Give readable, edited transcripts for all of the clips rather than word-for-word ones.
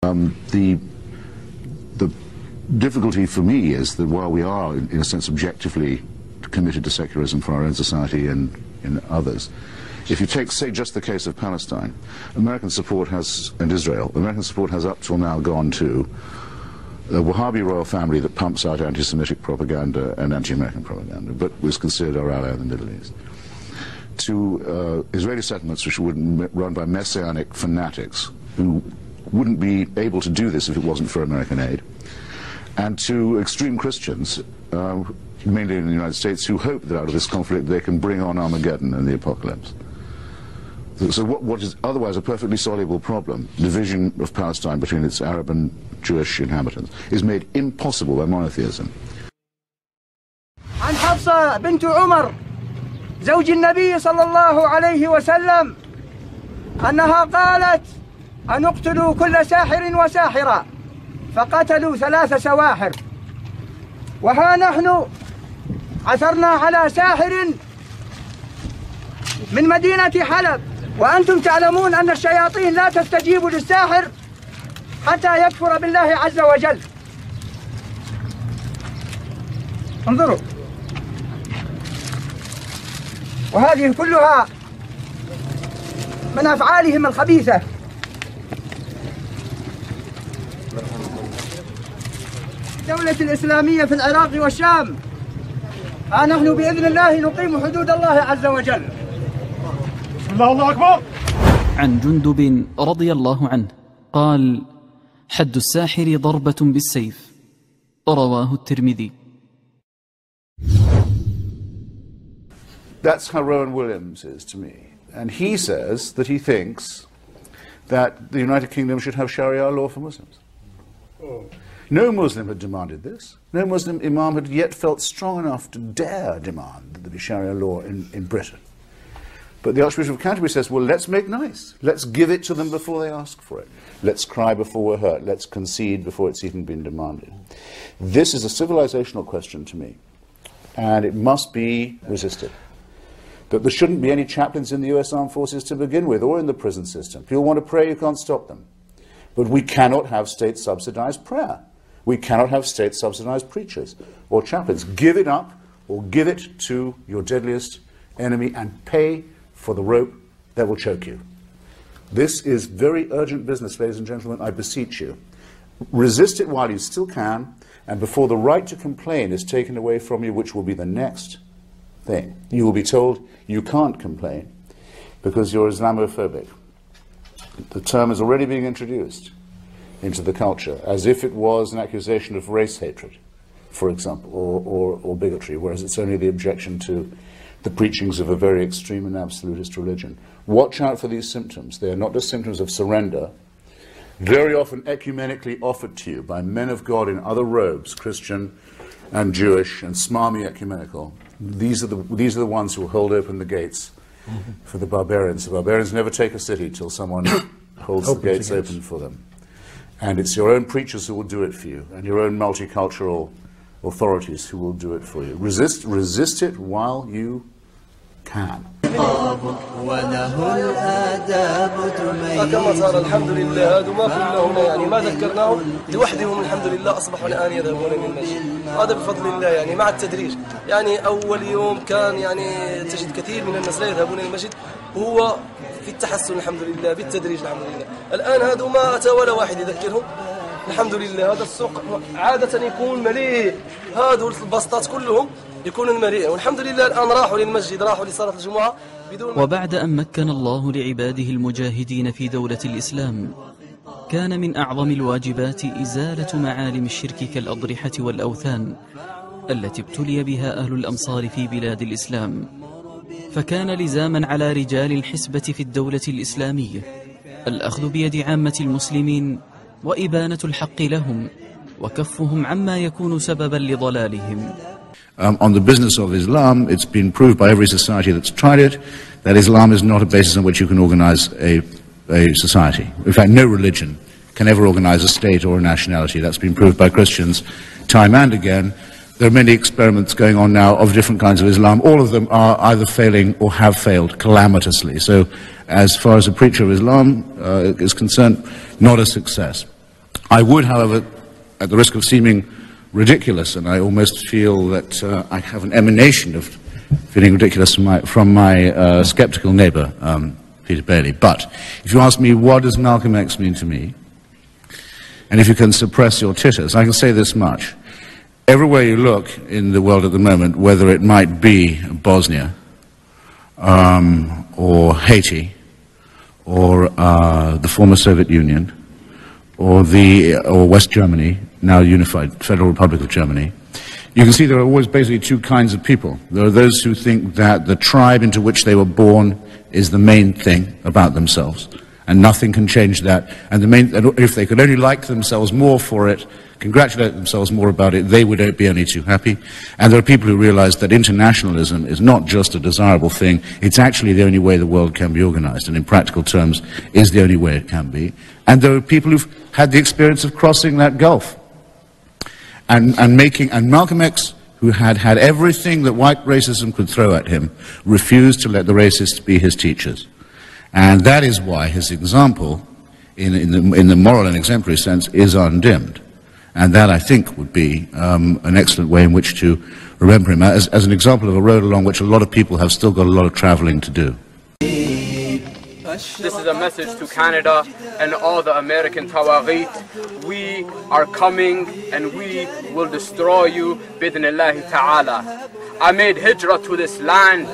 The difficulty for me is that while we are, in a sense, objectively committed to secularism for our own society and in others, if you take, say, just the case of Palestine, American support has, and Israel, American support has up till now gone to the Wahhabi royal family that pumps out anti-Semitic propaganda and anti-American propaganda, but was considered our ally in the Middle East, to Israeli settlements which were run by messianic fanatics who wouldn't be able to do this if it wasn't for American aid, and to extreme Christians, mainly in the United States, who hope that out of this conflict they can bring on Armageddon and the apocalypse. So what is otherwise a perfectly soluble problem, division of Palestine between its Arab and Jewish inhabitants, is made impossible by monotheism. عن حفصة بنت عمر زوج النبي صلى الله عليه وسلم أنها قالت أن اقتلوا كل ساحر وساحرة، فقتلوا 3 سواحر. وها نحن عثرنا على ساحر من مدينة حلب، وأنتم تعلمون أن الشياطين لا تستجيب للساحر حتى يكفر بالله عز وجل. انظروا، وهذه كلها من أفعالهم الخبيثة. الدولة الإسلامية في العراق والشام، ها نحن بإذن الله نقيم حدود الله عز وجل. بسم الله أكبر. عن جندب رضي الله عنه قال: حد الساحر ضربة بالسيف. رواه الترمذي. That's how Rowan Williams is to me. And he says that he thinks that the United Kingdom should have Sharia law for Muslims. No Muslim had demanded this. No Muslim imam had yet felt strong enough to dare demand that there be Sharia law in Britain. But the Archbishop of Canterbury says, well, let's make nice. Let's give it to them before they ask for it. Let's cry before we're hurt. Let's concede before it's even been demanded. This is a civilizational question to me, and it must be resisted. That there shouldn't be any chaplains in the US Armed Forces to begin with, or in the prison system. People want to pray, you can't stop them. But we cannot have state-subsidized prayer. We cannot have state-subsidized preachers or chaplains. Give it up, or give it to your deadliest enemy and pay for the rope that will choke you. This is very urgent business, ladies and gentlemen, I beseech you. Resist it while you still can, and before the right to complain is taken away from you, which will be the next thing. You will be told you can't complain because you're Islamophobic. The term is already being introduced into the culture as if it was an accusation of race hatred, for example, or bigotry, whereas it's only the objection to the preachings of a very extreme and absolutist religion. Watch out for these symptoms. They are not just symptoms of surrender, very often ecumenically offered to you by men of God in other robes, Christian and Jewish and smarmy ecumenical. These are the ones who will hold open the gates for the barbarians. The barbarians never take a city till someone holds the gates open for them. And it's your own preachers who will do it for you, and your own multicultural authorities who will do it for you. Resist it while you can. كما صار الحمد لله هذا ما كنا هنا يعني ما ذكرناهم لوحدهم الحمد لله أصبحوا الآن يذهبون للمسجد. هذا بفضل الله يعني مع التدريج. يعني أول يوم كان يعني تجد كثير من الناس لا يذهبون للمسجد، وهو في التحسن الحمد لله بالتدريج الحمد لله. الآن هذا ما أتى ولا واحد يذكرهم الحمد لله. هذا السوق عادة يكون مليء، هذول البسطات كلهم يكونون مليئة، والحمد لله الآن راحوا للمسجد، راحوا لصلاة الجمعة بدون. وبعد أن مكن الله لعباده المجاهدين في دولة الإسلام، كان من أعظم الواجبات إزالة معالم الشرك كالأضرحة والأوثان التي ابتلي بها أهل الأمصار في بلاد الإسلام. فكان لزاما على رجال الحسبة في الدولة الإسلامية الأخذ بيد عامة المسلمين وإبانة الحق لهم وكفهم عما يكون سببا لضلالهم. On the business of Islam, it's been proved by every society that's tried it that Islam is not a basis on which you can organize a society. In fact, no religion can ever organize a state or a nationality. That's been proved by Christians time and again. There are many experiments going on now of different kinds of Islam. All of them are either failing or have failed calamitously. So as far as a preacher of Islam is concerned, not a success. I would, however, at the risk of seeming ridiculous, and I almost feel that I have an emanation of feeling ridiculous from my sceptical neighbour, Peter Bailey. But if you ask me, what does Malcolm X mean to me? And if you can suppress your titters, I can say this much. Everywhere you look in the world at the moment, whether it might be Bosnia, or Haiti, or the former Soviet Union, or West Germany, now unified Federal Republic of Germany, you can see there are always basically two kinds of people. There are those who think that the tribe into which they were born is the main thing about themselves, and nothing can change that. And if they could only like themselves more for it, congratulate themselves more about it, they would be only too happy. And there are people who realize that internationalism is not just a desirable thing, it's actually the only way the world can be organized, and in practical terms is the only way it can be. And there are people who've had the experience of crossing that gulf. And Malcolm X, who had everything that white racism could throw at him, refused to let the racists be his teachers. And that is why his example, in the moral and exemplary sense, is undimmed. And that, I think, would be an excellent way in which to remember him as an example of a road along which a lot of people have still got a lot of traveling to do. This is a message to Canada and all the American Tawaghit. We are coming and we will destroy you, bidnillahi ta'ala. I made hijrah to this land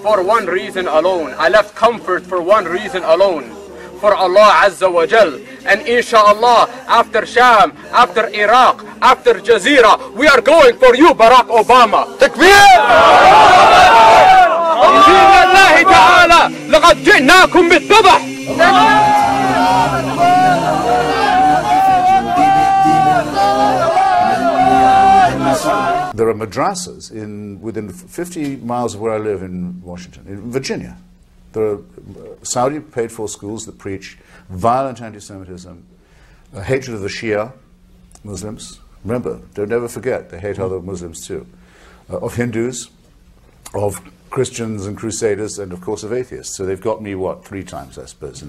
for one reason alone. I left comfort for one reason alone, for Allah Azza wa Jal. And inshallah, after Sham, after Iraq, after Jazeera, we are going for you, Barack Obama. Takfir! بإذن الله تعالى لقد جئناكم بالذبح. There are madrasas within 50 miles of where I live in Washington, in Virginia. There are Saudi paid-for schools that preach violent anti-Semitism, hatred of the Shia Muslims. Remember, don't ever forget, they hate other Muslims too. Of Hindus, of Christians and Crusaders, and of course of atheists. So they've got me, what, 3 times, I suppose.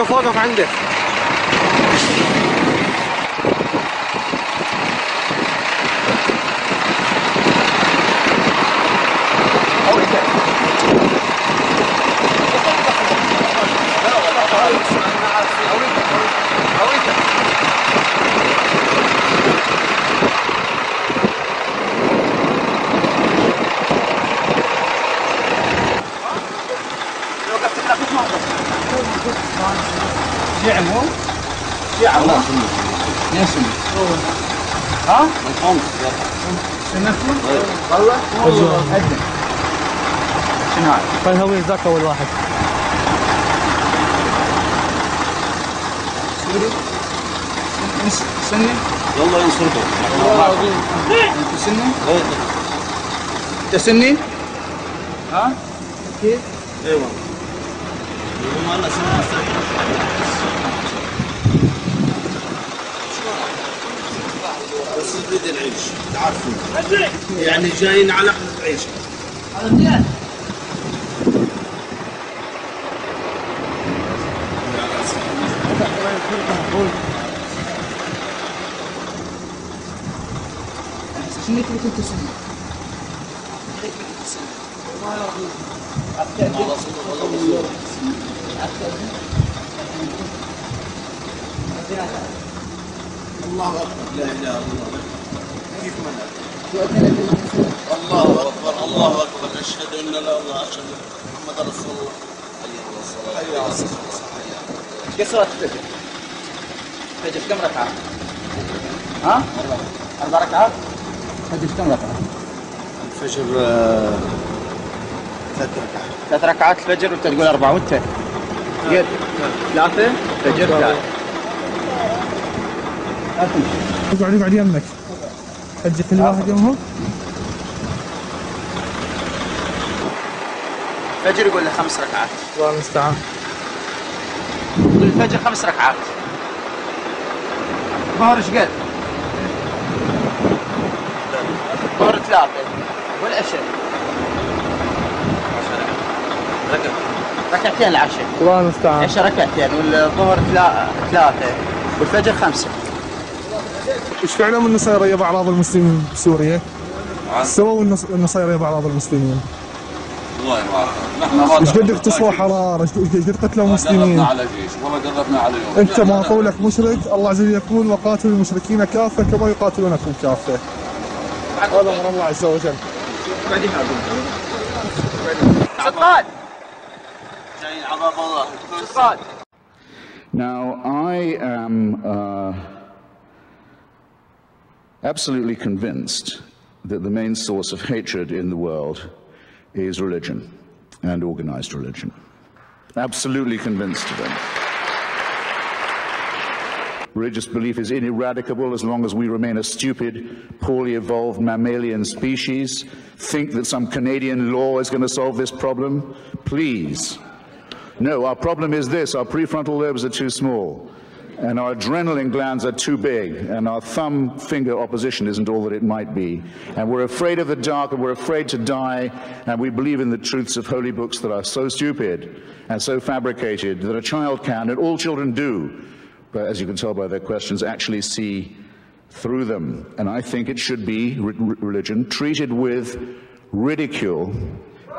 فوقف عندك. شيعة شيعة يا سنة ها؟ سنتهم؟ والله؟ أدنى شنو هذا؟ فالهوي ذاك أول واحد سوري؟ سني؟ يلا ينصركم أنت سني؟ أنت سني؟ ها؟ كيف؟ ايوه هم هلا سنة بس نريد نعيش تعرفون يعني جايين على لحظة عيش هذا منين؟ سني كيف كنت سني؟ الله أكبر لا إله إلا الله كيف منع الله أكبر الله أكبر أشهد أن لا إله أشهد محمد رسول الله حي على الصلاة كيف صلاة الفجر؟ الفجر كم ركعة؟ ها؟ 4 ركعات؟ الفجر كم ركعة؟ الفجر 3 ركعات 3 ركعات الفجر وانت تقول 4 وانت 3 فجر 3 اقعد يمك حجة الواحد يومهم الفجر يقول له 5 ركعات. الله المستعان. يقول الفجر 5 ركعات. الظهر ايش قد؟ الظهر 3 والعشاء ركعتين العشاء. الله المستعان. العشاء ركعتين والظهر 3 والفجر 5. ايش فعلوا النصيرية بأعراض المسلمين بسوريا؟ سووا النصيرية بأعراض المسلمين. والله ما اعرف. ايش قد اغتصبوا حرارة، ايش قد قتلوا مسلمين. قربنا على جيش والله قربنا عليهم. انت ما قولك مشرك، الله عز وجل يقول وقاتلوا المشركين كافة كما يقاتلونكم كافة. هذا من الله عز وجل. سلطان جايين عذاب الله. سلطان. Now, I am absolutely convinced that the main source of hatred in the world is religion and organized religion. Absolutely convinced of it. Religious belief is ineradicable as long as we remain a stupid, poorly evolved mammalian species, think that some Canadian law is going to solve this problem. Please. No, our problem is this: our prefrontal lobes are too small, and our adrenaline glands are too big, and our thumb finger opposition isn't all that it might be. And we're afraid of the dark, and we're afraid to die, and we believe in the truths of holy books that are so stupid and so fabricated that a child can, and all children do, but as you can tell by their questions, actually see through them. And I think it should be religion treated with ridicule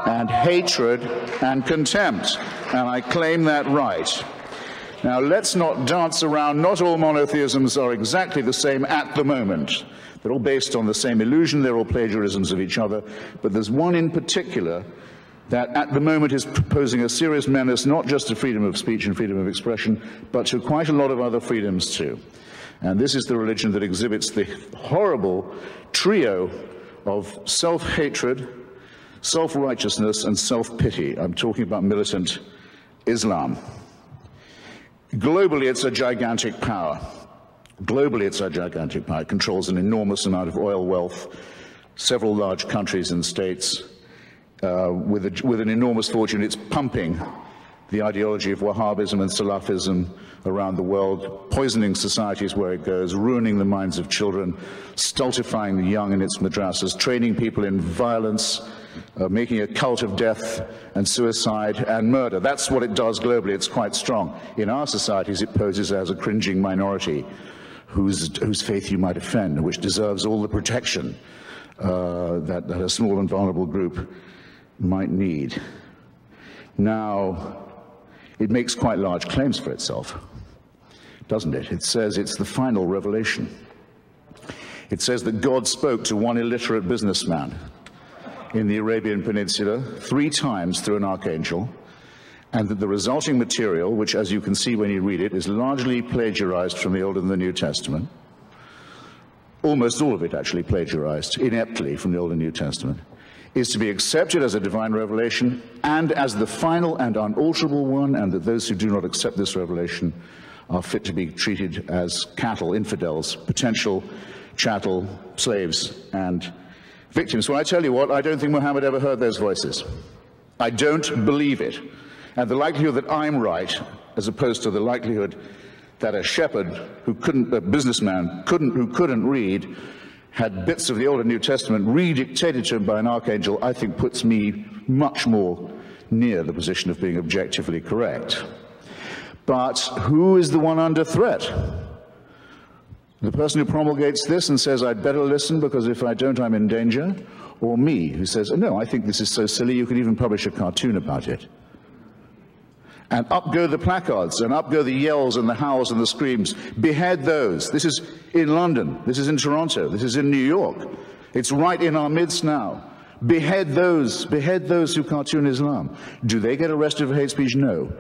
and hatred and contempt, and I claim that right. Now, let's not dance around. Not all monotheisms are exactly the same at the moment. They're all based on the same illusion, they're all plagiarisms of each other, but there's one in particular that at the moment is posing a serious menace not just to freedom of speech and freedom of expression, but to quite a lot of other freedoms too. And this is the religion that exhibits the horrible trio of self-hatred, self-righteousness, and self-pity. I'm talking about militant Islam. Globally, it's a gigantic power. Globally, it's a gigantic power. It controls an enormous amount of oil wealth, several large countries and states, with an enormous fortune. It's pumping the ideology of Wahhabism and Salafism around the world, poisoning societies where it goes, ruining the minds of children, stultifying the young in its madrasas, training people in violence, making a cult of death and suicide and murder. That's what it does globally. It's quite strong. In our societies, it poses as a cringing minority whose faith you might offend, which deserves all the protection that a small and vulnerable group might need. Now, it makes quite large claims for itself, doesn't it? It says it's the final revelation. It says that God spoke to one illiterate businessman in the Arabian Peninsula 3 times through an archangel, and that the resulting material, which, as you can see when you read it, is largely plagiarized from the Old and the New Testament, almost all of it actually plagiarized ineptly from the Old and New Testament, is to be accepted as a divine revelation and as the final and unalterable one, and that those who do not accept this revelation are fit to be treated as cattle, infidels, potential chattel, slaves, and victims. Well, I tell you what, I don't think Muhammad ever heard those voices. I don't believe it. And the likelihood that I'm right, as opposed to the likelihood that a shepherd who couldn't, a businessman who couldn't read, had bits of the Old and New Testament re-dictated to him by an archangel, I think puts me much more near the position of being objectively correct. But who is the one under threat? The person who promulgates this and says, I'd better listen because if I don't, I'm in danger? Or me, who says, no, I think this is so silly, you could even publish a cartoon about it. And up go the placards, and up go the yells and the howls and the screams. Behead those. This is in London, this is in Toronto, this is in New York. It's right in our midst now. Behead those who cartoon Islam. Do they get arrested for hate speech? No.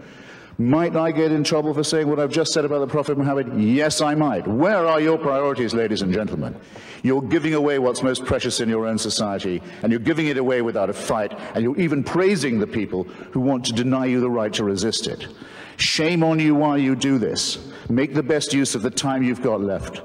Might I get in trouble for saying what I've just said about the Prophet Muhammad? Yes, I might. Where are your priorities, ladies and gentlemen? You're giving away what's most precious in your own society, and you're giving it away without a fight, and you're even praising the people who want to deny you the right to resist it. Shame on you while you do this. Make the best use of the time you've got left.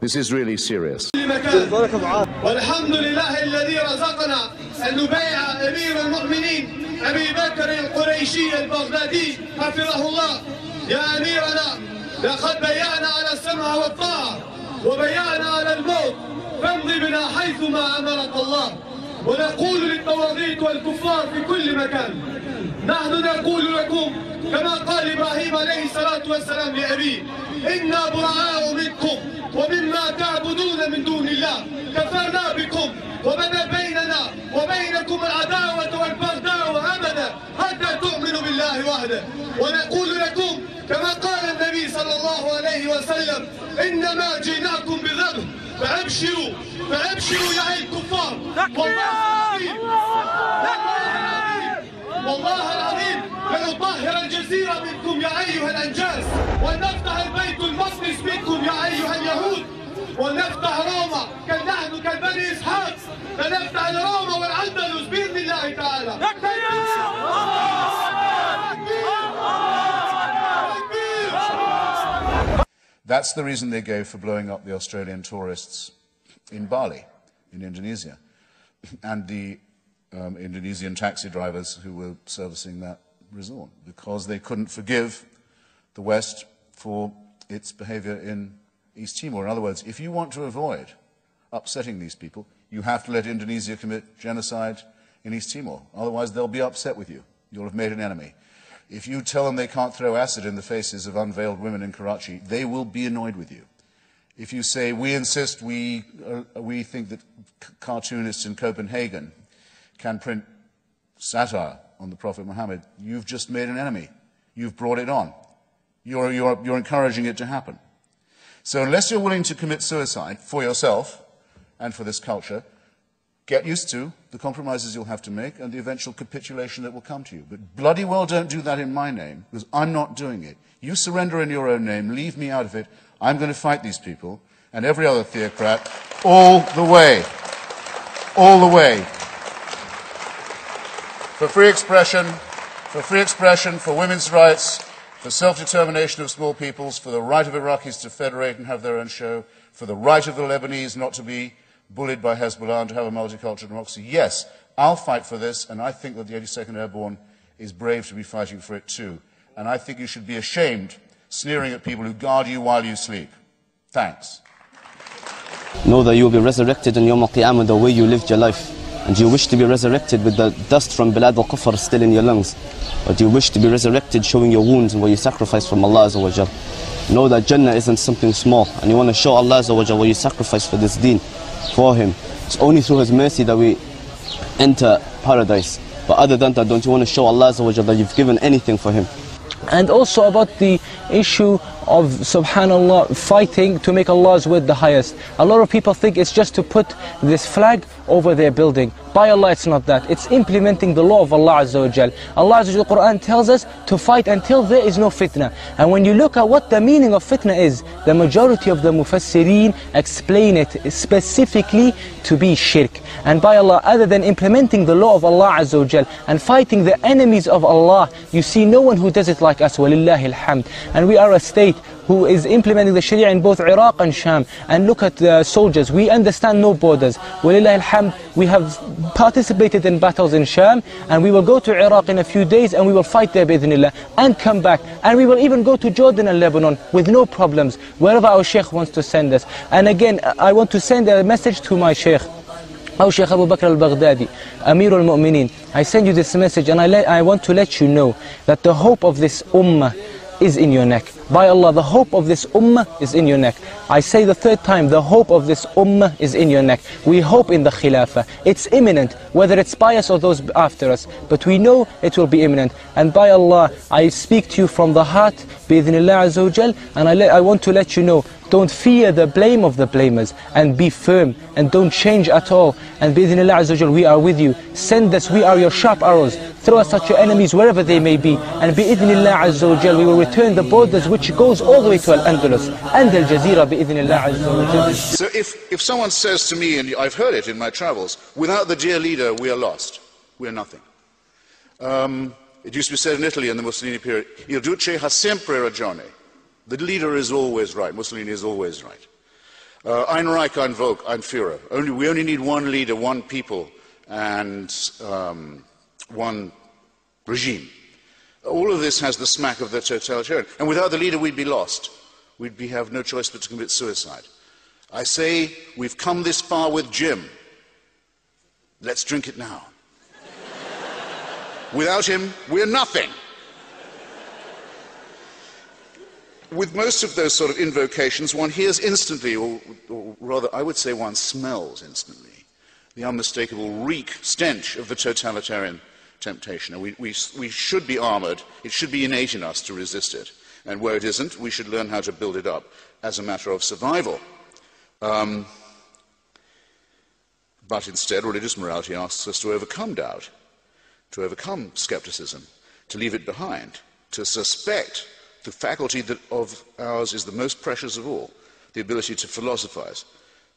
This is really serious. والحمد لله الذي رزقنا أن نبايع أمير المؤمنين أبي بكر القريشي البغدادي حفظه الله. يا أميرنا لقد بيعنا على السمع والطاعة وبيعنا على الموت، فامض بنا حيثما أمرك الله. ونقول للطواغيت والكفار في كل مكان، نحن نقول لكم كما قال إبراهيم عليه الصلاة والسلام لأبيه: إنا براء منكم ومما تعبدون من دون الله كفرنا بكم وبدا بيننا وبينكم العداوة والبغضاء أبدا حتى تؤمنوا بالله وحده. ونقول لكم كما قال النبي صلى الله عليه وسلم: إنما جئناكم بذبح فأبشروا يا الكفار. والله العظيم لنطهر الجزيرة منكم يا أيها الأنجاز، ونفتح البيت المقدس منكم يا أيها اليهود، ونفتح روما نحن كالبني إسحاق، فنفتح روما والأندلس بإذن الله تعالى. That's the reason they gave for blowing up the Australian tourists in Bali, in Indonesia, and the Indonesian taxi drivers who were servicing that resort, because they couldn't forgive the West for its behavior in East Timor. In other words, if you want to avoid upsetting these people, you have to let Indonesia commit genocide in East Timor. Otherwise, they'll be upset with you. You'll have made an enemy. If you tell them they can't throw acid in the faces of unveiled women in Karachi, they will be annoyed with you. If you say, we insist, we think that cartoonists in Copenhagen can print satire on the Prophet Muhammad, you've just made an enemy. You've brought it on. You're encouraging it to happen. So unless you're willing to commit suicide for yourself and for this culture, get used to the compromises you'll have to make and the eventual capitulation that will come to you. But bloody well don't do that in my name, because I'm not doing it. You surrender in your own name, leave me out of it. I'm going to fight these people and every other theocrat all the way. All the way. For free expression, for women's rights, for self-determination of small peoples, for the right of Iraqis to federate and have their own show, for the right of the Lebanese not to be bullied by Hezbollah and to have a multicultural democracy. Yes, I'll fight for this, and I think that the 82nd Airborne is brave to be fighting for it too. And I think you should be ashamed sneering at people who guard you while you sleep. Thanks. Know that you will be resurrected in Yawm al-Qiyamah the way you lived your life. And you wish to be resurrected with the dust from Bilad al-Kufr still in your lungs. But you wish to be resurrected showing your wounds and what you sacrificed from Allah Azza wa Jal. Know that Jannah isn't something small, and you want to show Allah Azza wa Jal what you sacrifice for this deen, for Him. It's only through His mercy that we enter paradise. But other than that, don't you want to show Allah Azza wa Jal that you've given anything for Him? And also about the issue of, subhanallah, fighting to make Allah's word the highest. A lot of people think it's just to put this flag over their building. By Allah, it's not that. It's implementing the law of Allah Azza wa Jal. Allah Azza wa Jal, the Quran tells us to fight until there is no fitna. And when you look at what the meaning of fitna is, the majority of the mufassireen explain it specifically to be shirk. And by Allah, other than implementing the law of Allah Azza wa Jal and fighting the enemies of Allah, you see no one who does it like us, walillahi alhamd. And we are a state who is implementing the Sharia in both Iraq and Sham. And look at the soldiers, we understand no borders. Walillahi alhamd, we have participated in battles in Sham, and we will go to Iraq in a few days and we will fight there bi'idhnillah and come back. And we will even go to Jordan and Lebanon with no problems, wherever our Sheikh wants to send us. And again, I want to send a message to my Sheikh, our Sheikh Abu Bakr al-Baghdadi, Amir al-Mu'mineen. I send you this message, and I want to let you know that the hope of this ummah is in your neck. By Allah, the hope of this ummah is in your neck. I say the third time, the hope of this ummah is in your neck. We hope in the Khilafah. It's imminent, whether it's by us or those after us. But we know it will be imminent. And by Allah, I speak to you from the heart, bi'idhnillah azza wa jal, and I want to let you know, don't fear the blame of the blamers, and be firm, and don't change at all. And bi'idhnillah azza wa jal, we are with you. Send us, we are your sharp arrows. Throw us at your enemies wherever they may be. And bi'idhnillah azza wa jal, we will return the borders which goes all the way to Al-Andalus and Al-Jazeera bi'idhnillah azza wa jal. So if someone says to me, and I've heard it in my travels, without the dear leader we are lost, we are nothing. It used to be said in Italy in the Mussolini period, il duce ha sempre ragione. The leader is always right, Mussolini is always right. Ein Reich, ein Volk, ein Führer. We only need one leader, one people, and one regime. All of this has the smack of the totalitarian. And without the leader, we'd be lost. We'd have no choice but to commit suicide. I say we've come this far with Jim. Let's drink it now. Without him, we're nothing. With most of those sort of invocations, one hears instantly, or rather, I would say one smells instantly, the unmistakable reek, stench of the totalitarian temptation. And we should be armoured. It should be innate in us to resist it. And where it isn't, we should learn how to build it up as a matter of survival. But instead, religious morality asks us to overcome doubt, to overcome skepticism, to leave it behind, to suspect the faculty that of ours is the most precious of all, the ability to philosophize,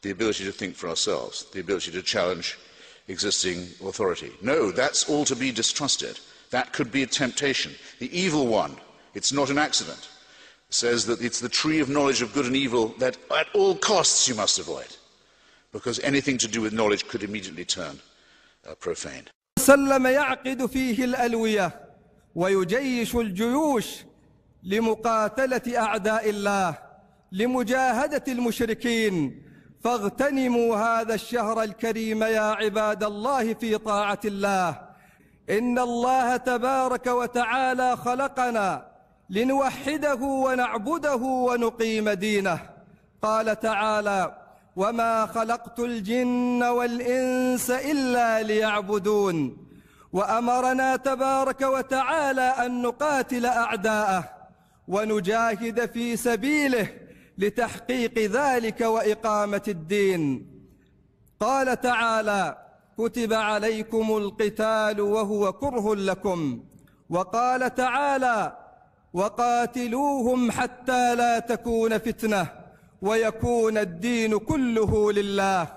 the ability to think for ourselves, the ability to challenge existing authority. No, that's all to be distrusted. That could be a temptation. The evil one, it's not an accident, says that it's the tree of knowledge of good and evil that at all costs you must avoid, because anything to do with knowledge could immediately turn profane. سلم يعقد فيه الألوية ويجيش الجيوش لمقاتلة أعداء الله لمجاهدة المشركين فاغتنموا هذا الشهر الكريم يا عباد الله في طاعة الله إن الله تبارك وتعالى خلقنا لنوحده ونعبده ونقيم دينه قال تعالى وما خلقت الجن والإنس إلا ليعبدون وأمرنا تبارك وتعالى أن نقاتل أعداءه ونجاهد في سبيله لتحقيق ذلك وإقامة الدين قال تعالى كتب عليكم القتال وهو كره لكم وقال تعالى وقاتلوهم حتى لا تكون فتنة ويكون الدين كله لله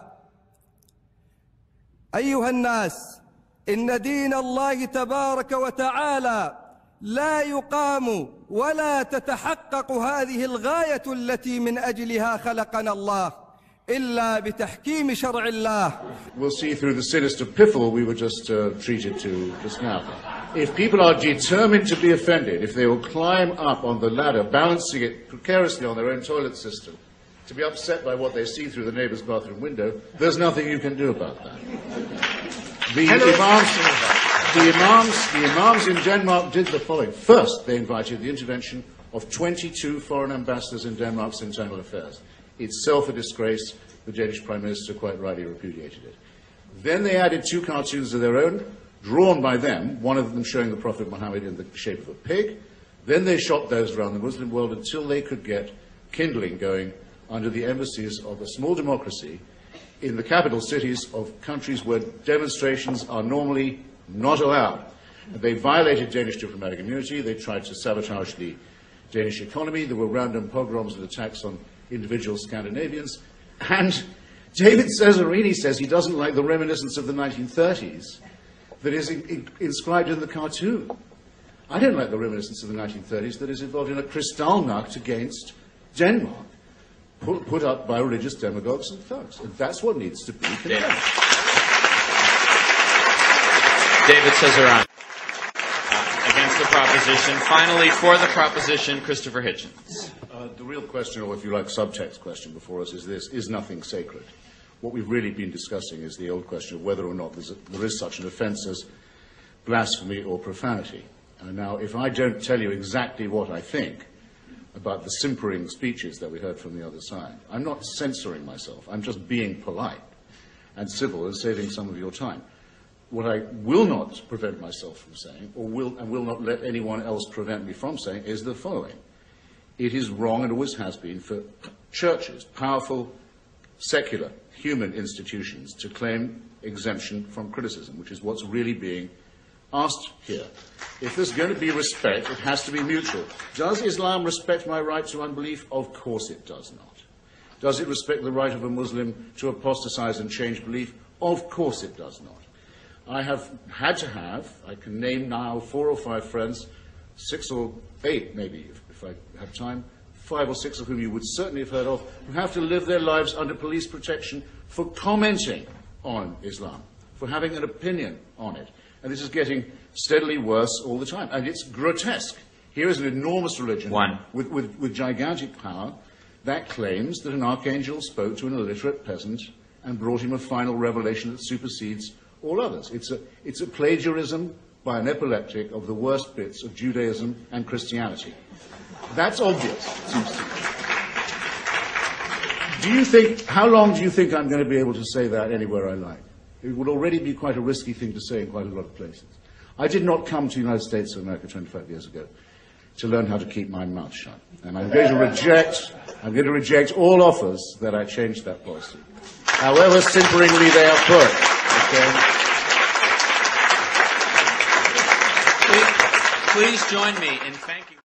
أيها الناس إن دين الله تبارك وتعالى لا يقام ولا تتحقق هذه الغاية التي من أجلها خلقنا الله إلا بتحكيم شرع الله. We'll see through the sinister piffle we were just treated to just now. If people are determined to be offended, if they will climb up on the ladder, balancing it precariously on their own toilet system, to be upset by what they see through the neighbour's bathroom window, there's nothing you can do about that. The imams in Denmark did the following. First, they invited the intervention of 22 foreign ambassadors in Denmark's internal affairs. Itself a disgrace. The Danish Prime Minister quite rightly repudiated it. Then they added 2 cartoons of their own, drawn by them, one of them showing the Prophet Muhammad in the shape of a pig. Then they shot those around the Muslim world until they could get kindling going under the embassies of a small democracy in the capital cities of countries where demonstrations are normally not allowed. They violated Danish diplomatic immunity. They tried to sabotage the Danish economy. There were random pogroms and attacks on individual Scandinavians. And David Cesarini says he doesn't like the reminiscence of the 1930s that is inscribed in the cartoon. I don't like the reminiscence of the 1930s that is involved in a Kristallnacht against Denmark, put up by religious demagogues and thugs. And that's what needs to be condemned. David Cesarini. Against the proposition. Finally, for the proposition, Christopher Hitchens. The real question, or if you like, subtext question before us is this: is nothing sacred? What we've really been discussing is the old question of whether or not there is such an offence as blasphemy or profanity. Now, if I don't tell you exactly what I think about the simpering speeches that we heard from the other side, I'm not censoring myself. I'm just being polite and civil and saving some of your time. What I will not prevent myself from saying, or will not let anyone else prevent me from saying, is the following. It is wrong, and always has been, for churches, powerful, secular, human institutions, to claim exemption from criticism, which is what's really being asked here. If there's going to be respect, it has to be mutual. Does Islam respect my right to unbelief? Of course it does not. Does it respect the right of a Muslim to apostatize and change belief? Of course it does not. I have had to have, I can name now 4 or 5 friends, 6 or 8 maybe, if I have time, 5 or 6 of whom you would certainly have heard of, who have to live their lives under police protection for commenting on Islam, for having an opinion on it. And this is getting steadily worse all the time. And it's grotesque. Here is an enormous religion with gigantic power that claims that an archangel spoke to an illiterate peasant and brought him a final revelation that supersedes all others. It's a plagiarism by an epileptic of the worst bits of Judaism and Christianity. That's obvious, it seems to me. How long do you think I'm going to be able to say that anywhere I like? It would already be quite a risky thing to say in quite a lot of places. I did not come to the United States of America 25 years ago to learn how to keep my mouth shut. And I'm going to reject all offers that I change that policy, however simperingly they are put. Okay? Please join me in thanking